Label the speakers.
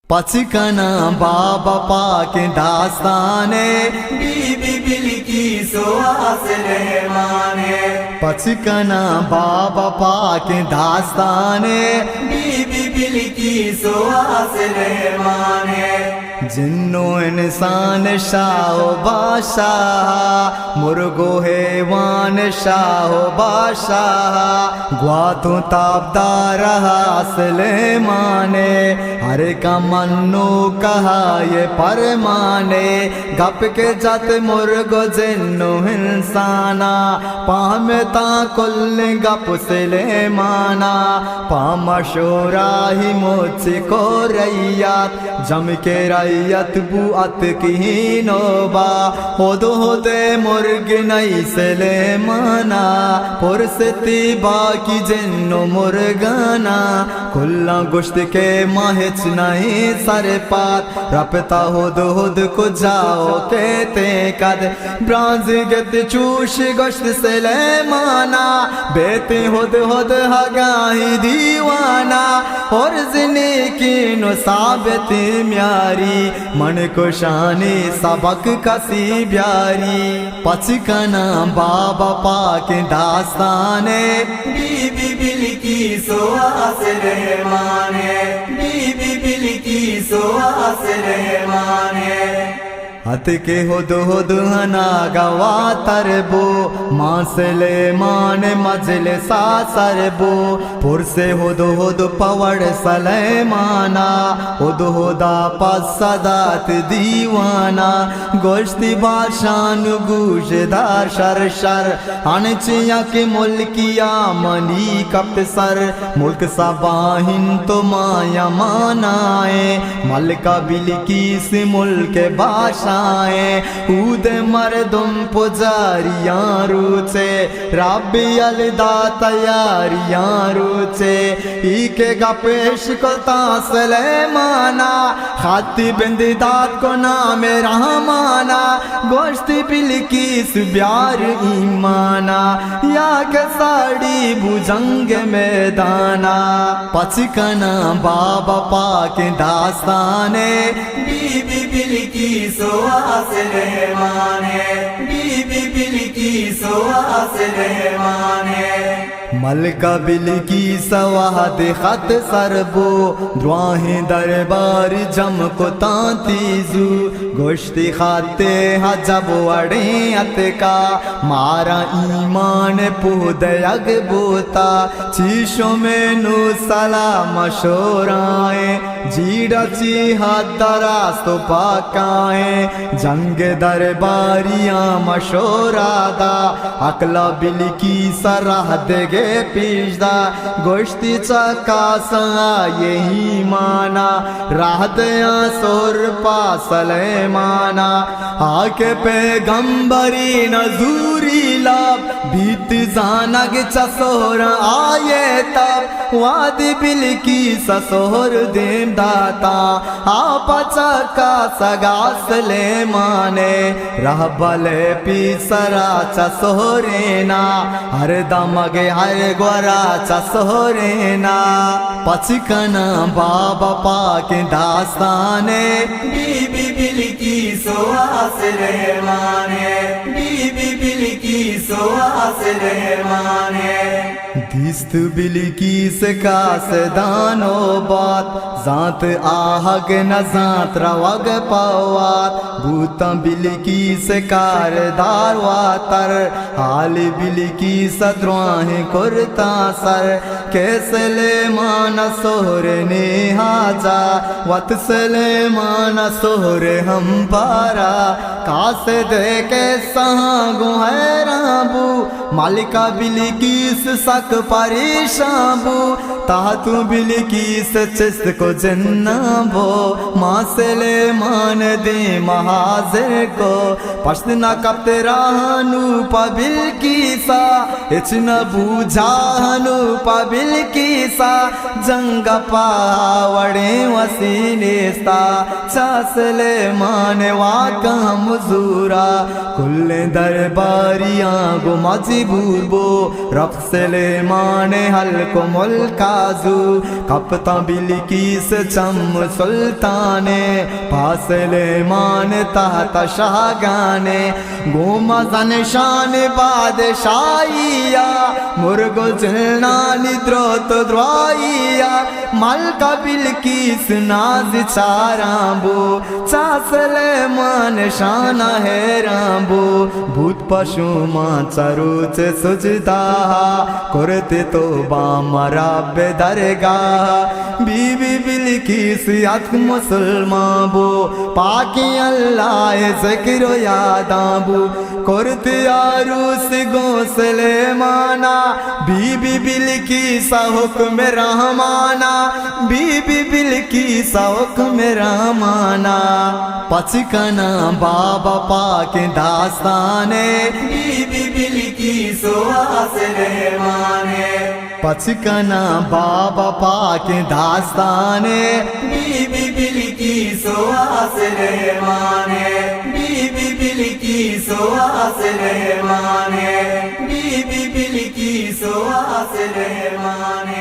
Speaker 1: पचकना बाबा पाक दास्ताने बीबी बिल्किस वास रहमाने। पचकना बाबा पाक दास्ताने बीबी बिल्किस वास रहमाने। जिन्नो इंसान शाह बादशाह मुर्गो हैवान शाह बादशाह ग्वातों ताबदार सलेमाने। हरे का मन्नो कहा ये परमाने गप के जत मुर्गो जिन्नो इंसाना पामता कुल गप सलेमाना पामशोरा ही मुझको रैयत जम के रैयत बुअत की नोबा होदो होदे मुर्ग नहीं सलेमाना पुरसती बाकी जिन्नो मुर्गाना कुल्ला गुश्त के माहिच नहीं सर पात रपता होद होद को जाओ कहते कद ब्रांज गत चूश गोश्त सलेमाना बेते होद होद हगाही दीवाना और जिने की नो साबित म्यारी मन को शानी सबक कसी ब्यारी। पचकना बाबा पाक दास्ताने बीबी बिल्किस वास रहमाने। बीबी बिल्किस वास रहमाने। हत के होद हना गवा तरबो मासले मान मजल सा सरबो पुरसे होद पवड़ सलेमाना होदा पसदात दीवाना गोश्ती बाशान गुशदार शर शर अनचिया के मुल्किया मनी कप सर मुल्क सबाहिन तो माया मानाए मलका बिल्किस मुल्क बादशाह ऊद मरदुम पुजारियां रूचे रब्बी अलदा तैयारियां रूचे इके का पेश कोता सलेमाना खाती बिंदिदात को नाम रहमाना गोश्ती बिल्किस ब्यार ईमाना या के साड़ी भुजंग मैदाना। पचकना बाबा पाक दास्ताने बीबी बिल्किस वास रहमाने। बीबी बिल्किस वास रहमाने। मलका बिल्किस वाहद खत सरबो द्वाहे दरबार जम को तांतीजू गोश्ती खाते हजब अड़े अत का मारा ईमान पुदयग बोता चीशों में नु सलाम शोराए जीड़ा चीहा दरास्तो पाकाए जंग दरबारियां मशोरादा अकला बिल्किस राह देगे पिछदा गोश्ती चकासा यही माना राह दया सोर पा सलेमाना आके पैगंबरी नजूरी लाभ बीत जानग चसोर आये तब वादी बिल्किस सोहर देम दाता आप चका सगा सलेमाने रह बले पीसरा चसोरेना हर दमगे हर गोरा चसोरेना। पचकना बाबा पाक दास्ताने बीबी बिल्किस वास रहमाने। बीबी बिल्किस वास रहमाने। दिस्त बिल्किस का सदानो बात जात आहग न जात रवग पवात भूता बिल्किस कारदार वातर हाल बिल्किस द्रोहे कुर्ता सर कैसले मान सोहरे ने हाजा वत सलेमान सोहरे हम पारा कास दे के सहागो है राबू मालिका बिल्किस सक परेशाबू तातू बिल्किस चिस्त को जन्नाबो माँ सलेमान दे महाजिर को पश्तना कप्तरानू बिल्किसा इचना बूझानू बिल्किसा जंग पावड़े वसीनेस्ता चा सलेमान वाका मजूरा कुल दरबारियां गो मजी burbo rafsele mane halko mulkazu kapta bilkis cham sultane pasele mane tahta shahgane gomazan shan badshaiya murgo jilnani drot draiya malka bilkis naz charambo chasle man shana herambo भूत पशु माचरुच सुजदा करते तो बामरा बेदरगाह बीबी बिल्किस अख मुसलमान बो पाके अल्लाह ज़िक्र यादाबू करते आरूस गोसले माना बीबी बिल्किस हुक्म रहमाना बीबी बिल्किस हुक्म रहमाना पचकना बाबा पाक दास्ताने बीबी बिल्किस आसरे माने पचकना बाबा पाक दास्ताने बीबी बिल्किस आसरे माने बीबी बिल्किस आसरे माने बीबी बिल्किस आसरे माने।